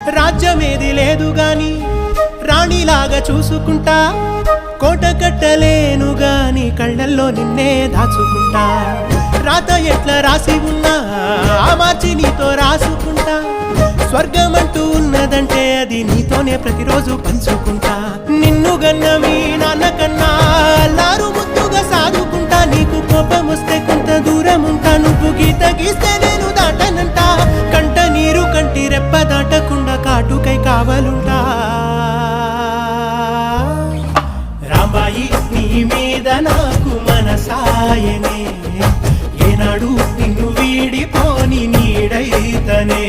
రాజ్యమేది లేదు గాని రాణిలాగా చూసుకుంటా, కోట కట్టలేను గాని కళ్ళల్లో నిన్నే దాచుకుంటా. రాత ఎట్లా రాసి ఉన్నా ఆ మార్చి నీతో రాసుకుంటా. స్వర్గమంటూ ఉన్నదంటే అది నీతోనే ప్రతిరోజు పంచుకుంటా. నిన్ను గన్న మీ నాన్న కన్నా అల్లారు ముద్దుగా సాదుకుంటా. నీకు కోపం వస్తే కొంత దూరం ఉంటా, నువ్వు గీత గీస్తే నేను దాటనంటా. కంట నీరు కంటి రెప్ప దాటకుండా కాటుకై కావలుంటా. రాంబాయి నీ మీద నాకు మనసాయనే, ఏనాడు నిన్ను వీడిపోని నీడైతనే.